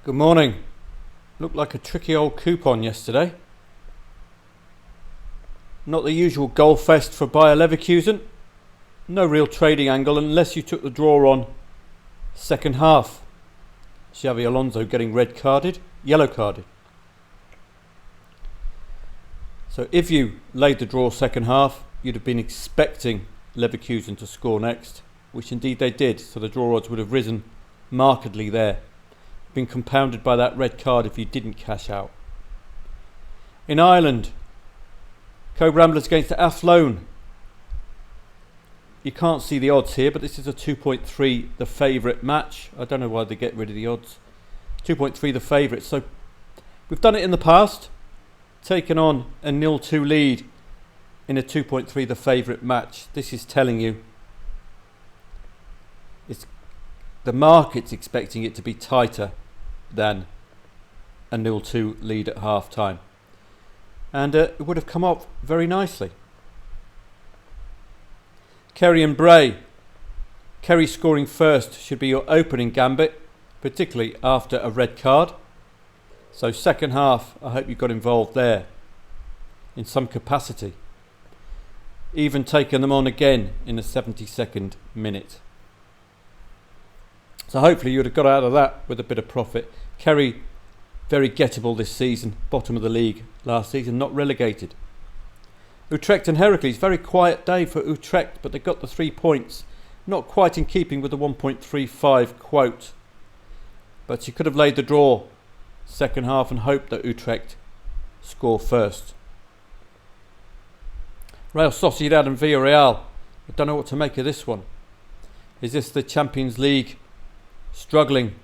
Good morning. Looked like a tricky old coupon yesterday. Not the usual goal fest for Bayer Leverkusen. No real trading angle unless you took the draw on second half. Xabi Alonso getting yellow carded. So if you laid the draw second half, you'd have been expecting Leverkusen to score next, which indeed they did. So the draw odds would have risen markedly there. Been compounded by that red card if you didn't cash out. In Ireland, Cobh Ramblers against Athlone. You can't see the odds here, but this is a 2.3 the favourite match. I don't know why they get rid of the odds. 2.3 the favourite. So we've done it in the past, taken on a 0-2 lead in a 2.3 the favourite match. This is telling you the market's expecting it to be tighter than a 0-2 lead at half time. And it would have come up very nicely. Kerry and Bray. Kerry scoring first should be your opening gambit, particularly after a red card. So second half, I hope you got involved there in some capacity. Even taken them on again in the 72nd minute. So hopefully you would have got out of that with a bit of profit. Kerry, very gettable this season, bottom of the league last season, not relegated. Utrecht and Heracles, very quiet day for Utrecht, but they got the 3 points. Not quite in keeping with the 1.35 quote. But you could have laid the draw second half and hoped that Utrecht score first. Real Sociedad and Villarreal. I don't know what to make of this one. Is this the Champions League struggling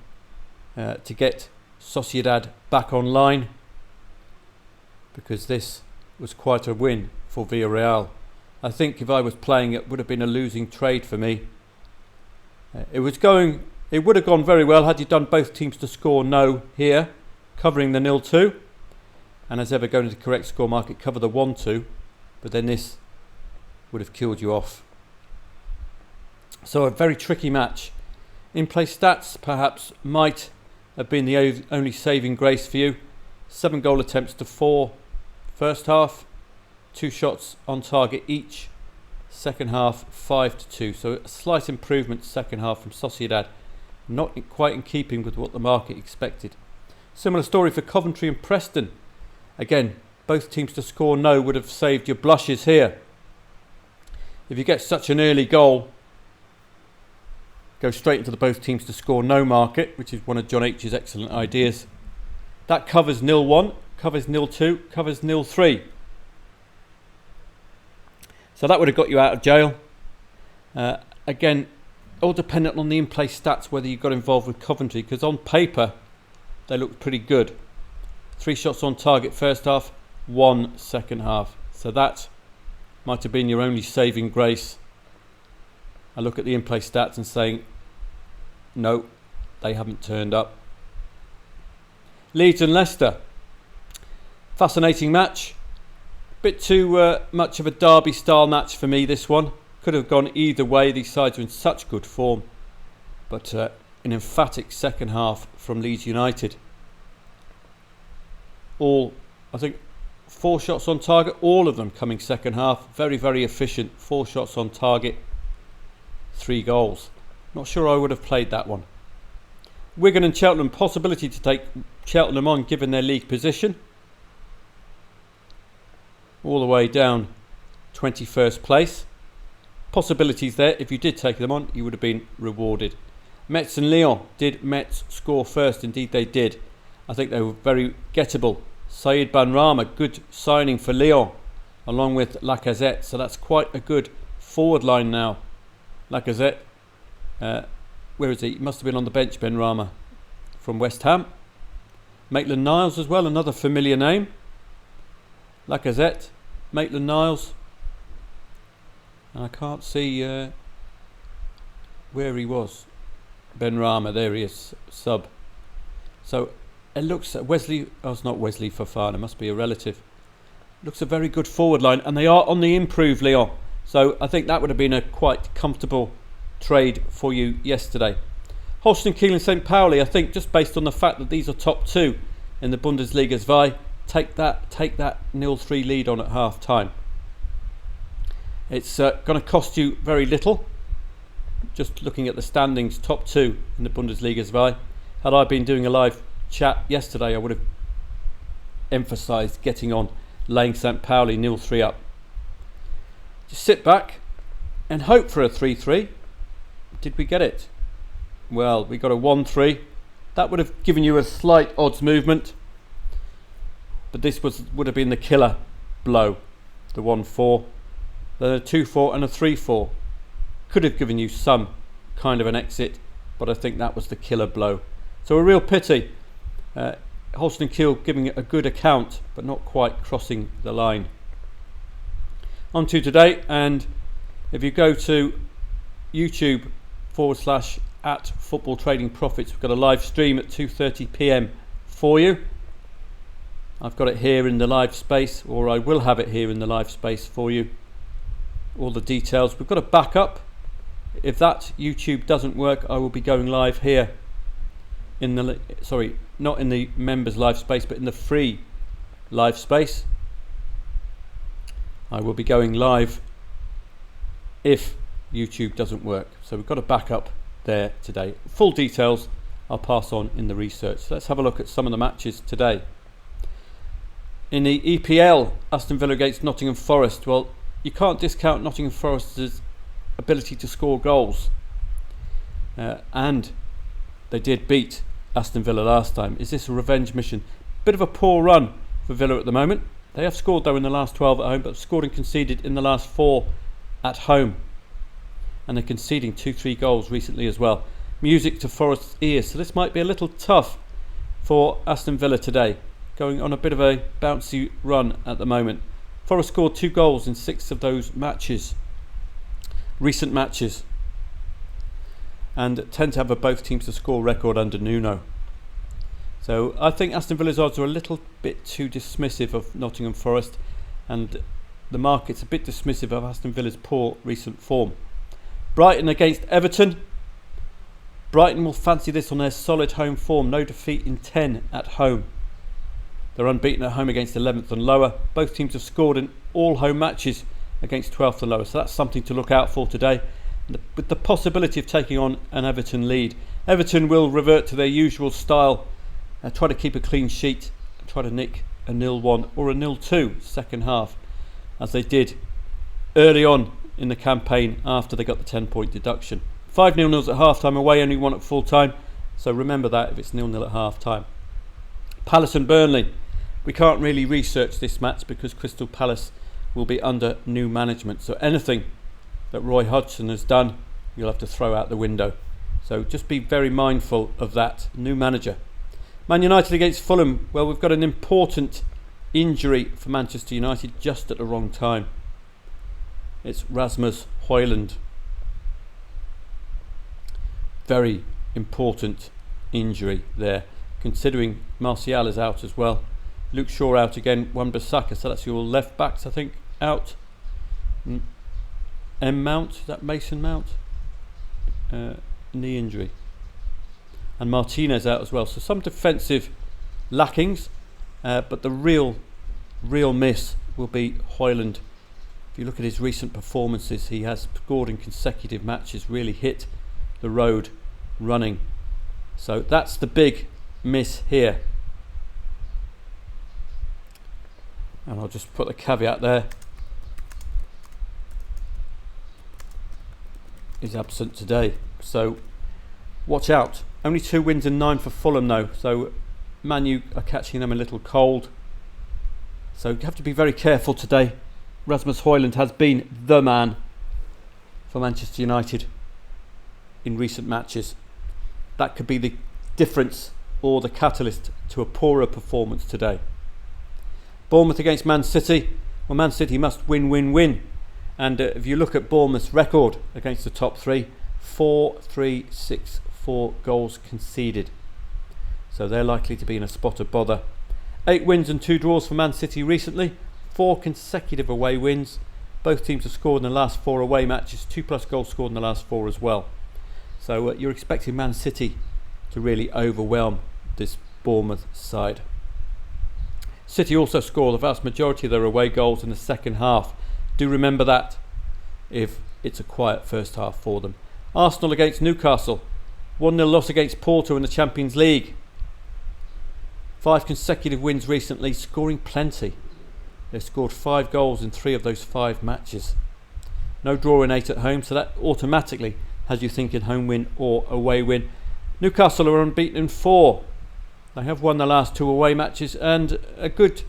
to get Sociedad back online? Because this was quite a win for Villarreal. I think if I was playing, it would have been a losing trade for me. It would have gone very well had you done both teams to score no here, covering the 0-2, and as ever going to the correct score market, cover the 1-2, but then this would have killed you off. So a very tricky match. In-play stats perhaps might have been the only saving grace for you. 7 goal attempts to 4 first half, 2 shots on target each. Second half 5-2. So a slight improvement second half from Sociedad. Not quite in keeping with what the market expected. Similar story for Coventry and Preston. Again, both teams to score no would have saved your blushes here. If you get such an early goal, go straight into the both teams to score no market, which is one of John H's excellent ideas. That covers 0-1, covers 0-2, covers 0-3. So that would have got you out of jail. Again, all dependent on the in-play stats, whether you got involved with Coventry, because on paper, they looked pretty good. 3 shots on target first half, 1 second half. So that might have been your only saving grace. I look at the in-play stats and saying, no, they haven't turned up. Leeds and Leicester. Fascinating match. Bit too much of a derby-style match for me, this one. Could have gone either way. These sides are in such good form. But an emphatic second half from Leeds United. I think 4 shots on target, all of them coming second half. Very, very efficient. 4 shots on target. 3 goals. Not sure I would have played that one. Wigan and Cheltenham, possibility to take Cheltenham on given their league position. All the way down 21st place. Possibilities there. If you did take them on, you would have been rewarded. Metz and Lyon. Did Metz score first? Indeed they did. I think they were very gettable. Saïd Benrahma, good signing for Lyon, along with Lacazette. So that's quite a good forward line now. Lacazette, where is he? He must have been on the bench, Benrahma, from West Ham. Maitland-Niles as well, another familiar name. Lacazette, Maitland-Niles. And I can't see where he was. Benrahma, there he is, sub. So it looks it's not Wesley Fofana, it must be a relative. Looks a very good forward line, and they are on the improve, Lyon. So I think that would have been a quite comfortable trade for you yesterday. Holstein Kiel and St. Pauli, I think just based on the fact that these are top two in the Bundesliga zwei, take that 0-3 lead on at half time. It's going to cost you very little. Just looking at the standings, top two in the Bundesliga zwei. Had I been doing a live chat yesterday, I would have emphasised getting on, laying St. Pauli 0-3 up. Just sit back and hope for a 3-3. Did we get it? Well, we got a 1-3. That would have given you a slight odds movement, but this would have been the killer blow. The 1-4, then a 2-4 and a 3-4 could have given you some kind of an exit, but I think that was the killer blow. So a real pity. Holstein Kiel giving it a good account, but not quite crossing the line. On to today, and if you go to YouTube /@Football Trading Profits, we've got a live stream at 2:30 p.m. for you. I've got it here in the live space, or I will have it here in the live space for you. All the details. We've got a backup. If that YouTube doesn't work, I will be going live here in the not in the members live space, but in the free live space. I will be going live if YouTube doesn't work. So we've got a backup there today. Full details I'll pass on in the research. So let's have a look at some of the matches today. In the EPL, Aston Villa against Nottingham Forest. Well, you can't discount Nottingham Forest's ability to score goals. And they did beat Aston Villa last time. Is this a revenge mission? Bit of a poor run for Villa at the moment. They have scored though in the last 12 at home, but scored and conceded in the last 4 at home. And they're conceding 2-3 goals recently as well. Music to Forest's ears. So this might be a little tough for Aston Villa today. Going on a bit of a bouncy run at the moment. Forest scored 2 goals in 6 of those matches. Recent matches. And tend to have a both teams to score record under Nuno. So I think Aston Villa's odds are a little bit too dismissive of Nottingham Forest, and the market's a bit dismissive of Aston Villa's poor recent form. Brighton against Everton. Brighton will fancy this on their solid home form. No defeat in 10 at home. They're unbeaten at home against 11th and lower. Both teams have scored in all home matches against 12th and lower. So that's something to look out for today. With the possibility of taking on an Everton lead. Everton will revert to their usual style. Try to keep a clean sheet. Try to nick a 0-1 or a 0-2 second half. As they did early on in the campaign after they got the 10-point deduction. 5 0-0s at half-time away, only 1 at full-time. So remember that if it's 0-0 at half-time. Palace and Burnley. We can't really research this match because Crystal Palace will be under new management. So anything that Roy Hodgson has done, you'll have to throw out the window. So just be very mindful of that. New manager. Man United against Fulham. Well, we've got an important injury for Manchester United just at the wrong time. It's Rasmus Højlund. Very important injury there, considering Martial is out as well. Luke Shaw out again, Wan-Bissaka, so that's your left backs, I think, out. Mount, is that Mason Mount? Knee injury. And Martinez out as well, so some defensive lackings, but the real miss will be Højlund. If you look at his recent performances, he has scored in consecutive matches, really hit the road running. So that's the big miss here. And I'll just put the caveat there. He's absent today. So watch out. Only 2 wins and 9 for Fulham though. So Man U are catching them a little cold. So you have to be very careful today. Rasmus Højlund has been the man for Manchester United in recent matches. That could be the difference or the catalyst to a poorer performance today. Bournemouth against Man City. Well, Man City must win. And if you look at Bournemouth's record against the top 3, 4 goals conceded. So they're likely to be in a spot of bother. 8 wins and 2 draws for Man City recently. 4 consecutive away wins. Both teams have scored in the last 4 away matches. 2+ goals scored in the last 4 as well. So you're expecting Man City to really overwhelm this Bournemouth side. City also score the vast majority of their away goals in the second half. Do remember that if it's a quiet first half for them. Arsenal against Newcastle. 1-0 loss against Porto in the Champions League. 5 consecutive wins recently, scoring plenty. They've scored 5 goals in 3 of those 5 matches. No draw in 8 at home, so that automatically has you thinking home win or away win. Newcastle are unbeaten in 4. They have won the last 2 away matches, and a good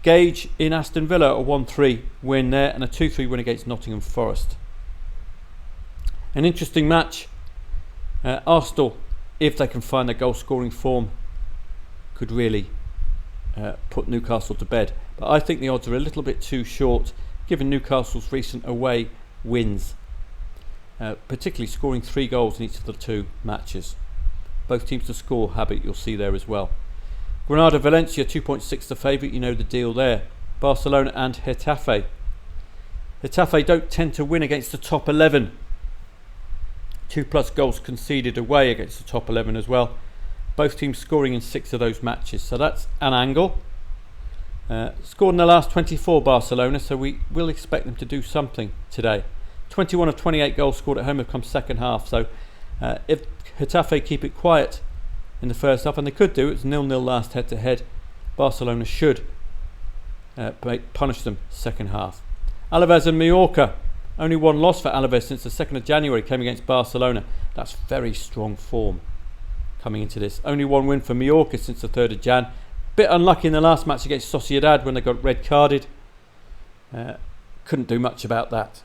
gauge in Aston Villa, a 1-3 win there and a 2-3 win against Nottingham Forest. An interesting match. Arsenal, if they can find their goal scoring form, could really put Newcastle to bed. But I think the odds are a little bit too short given Newcastle's recent away wins, particularly scoring 3 goals in each of the 2 matches. Both teams to score habit you'll see there as well. Granada Valencia 2.6 the favourite, you know the deal there. Barcelona and Getafe. Getafe don't tend to win against the top 11. 2+ goals conceded away against the top 11 as well. Both teams scoring in 6 of those matches, so that's an angle. Scored in the last 24 Barcelona, so we will expect them to do something today. 21 of 28 goals scored at home have come second half, so if Getafe keep it quiet in the first half, and they could do, it's 0-0 last head to head, Barcelona should punish them second half. Alaves and Mallorca, only 1 loss for Alaves since the 2nd of January, came against Barcelona. That's very strong form coming into this. Only 1 win for Mallorca since the 3rd of Jan. Bit unlucky in the last match against Sociedad when they got red carded. Couldn't do much about that.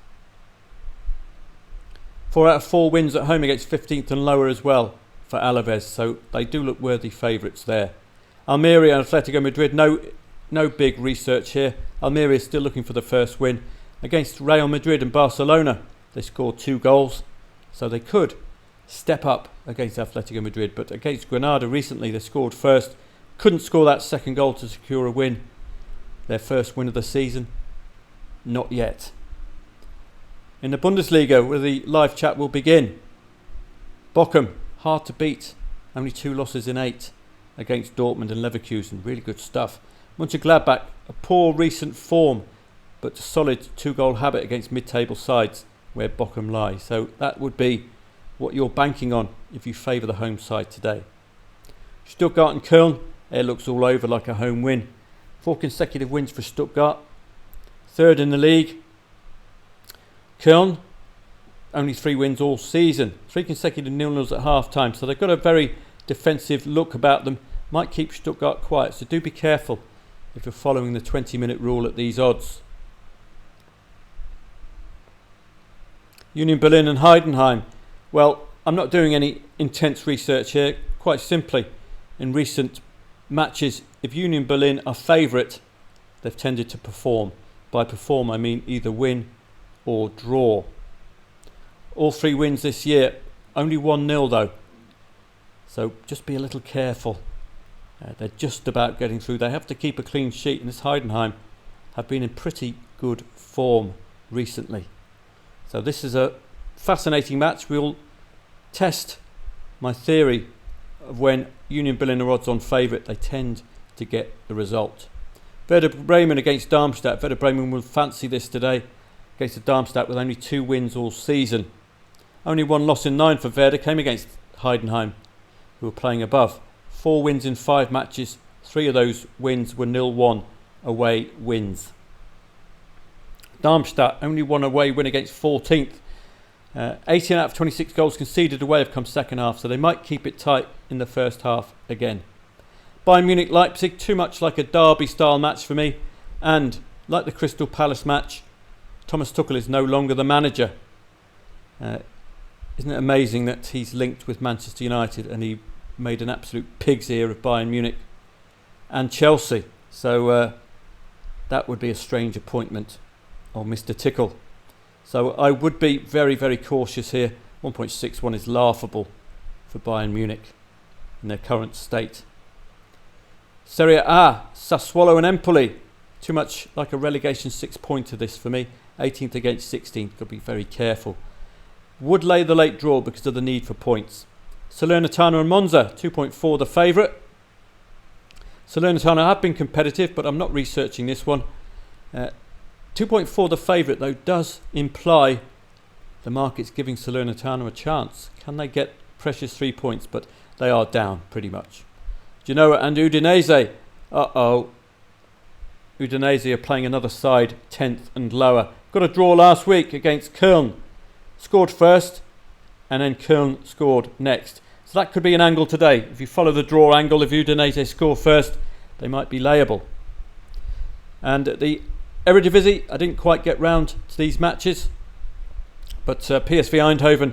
4 out of 4 wins at home against 15th and lower as well for Alaves, so they do look worthy favourites there. Almeria and Atletico Madrid, no big research here. Almeria is still looking for the first win. Against Real Madrid and Barcelona, they scored 2 goals, so they could step up against Atletico Madrid, but against Granada recently they scored first, couldn't score that second goal to secure a win. Their first win of the season, not yet. In the Bundesliga, where the live chat will begin, Bochum, hard to beat, only 2 losses in 8 against Dortmund and Leverkusen, really good stuff. Mönchengladbach, a poor recent form, but a solid 2-goal habit against mid-table sides where Bochum lie, so that would be what you're banking on if you favour the home side today. Stuttgart and Köln, it looks all over like a home win. 4 consecutive wins for Stuttgart, 3rd in the league. Köln, only 3 wins all season, 3 consecutive 0-0s at half time, so they've got a very defensive look about them. Might keep Stuttgart quiet, so do be careful if you're following the 20-minute rule at these odds. Union Berlin and Heidenheim. Well, I'm not doing any intense research here. Quite simply, in recent matches, if Union Berlin are favourite, they've tended to perform. By perform, I mean either win or draw. All 3 wins this year, only 1-0 though. So just be a little careful. They're just about getting through. They have to keep a clean sheet, and this Heidenheim have been in pretty good form recently. So this is a fascinating match. We'll test my theory of when Union Berlin are odds on favourite, they tend to get the result. Werder Bremen against Darmstadt. Werder Bremen will fancy this today against the Darmstadt with only 2 wins all season. Only 1 loss in 9 for Werder, came against Heidenheim, who are playing above. 4 wins in 5 matches. 3 of those wins were 0-1 away wins. Darmstadt, only 1 away win against 14th. 18 out of 26 goals conceded away have come second half, so they might keep it tight in the first half again. Bayern Munich Leipzig, too much like a derby style match for me, and like the Crystal Palace match, Thomas Tuchel is no longer the manager. Isn't it amazing that he's linked with Manchester United and he made an absolute pig's ear of Bayern Munich and Chelsea, so that would be a strange appointment of Mr. Tuchel. So I would be very, very cautious here. 1.61 is laughable for Bayern Munich in their current state. Serie A, Sassuolo and Empoli. Too much like a relegation 6-pointer this for me. 18th against 16th, got to be very careful. would lay the late draw because of the need for points. Salernitana and Monza, 2.4 the favourite. Salernitana have been competitive, but I'm not researching this one. 2.4 the favourite, though, does imply the market's giving Salernitana a chance. Can they get precious 3 points? But they are down pretty much. Genoa and Udinese. Udinese are playing another side, 10th and lower. Got a draw last week against Köln. Scored first, and then Köln scored next. So that could be an angle today. If you follow the draw angle, if Udinese score first, they might be layable. And the Eredivisie, I didn't quite get round to these matches, but PSV Eindhoven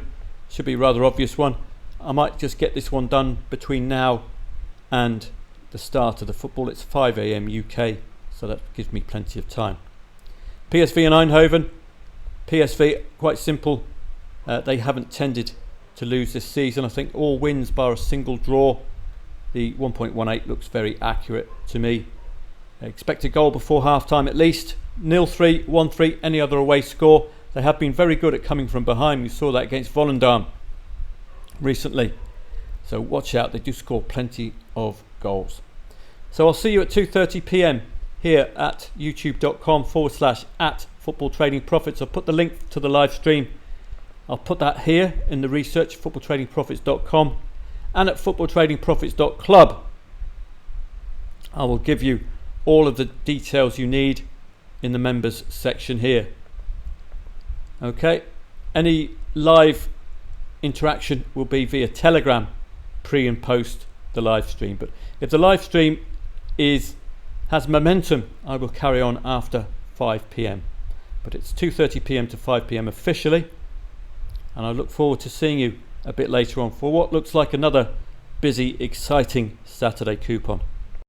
should be a rather obvious one. I might just get this one done between now and the start of the football. It's 5 a.m. UK, so that gives me plenty of time. PSV and Eindhoven. PSV, quite simple. They haven't tended to lose this season. I think all wins bar a single draw. The 1.18 looks very accurate to me. Expected goal before half-time at least. 0-3, 1-3, any other away score. They have been very good at coming from behind. We saw that against Volendam recently. So watch out, they do score plenty of goals. So I'll see you at 2:30 p.m. here at youtube.com/@footballtradingprofits. I'll put the link to the live stream. I'll put that here in the research, footballtradingprofits.com, and at footballtradingprofits.club. I will give you all of the details you need in the members section here. Okay, any live interaction will be via Telegram pre and post the live stream. But if the live stream has momentum, I will carry on after 5 p.m. But it's 2:30 p.m. to 5 p.m. officially. And I look forward to seeing you a bit later on for what looks like another busy, exciting Saturday coupon.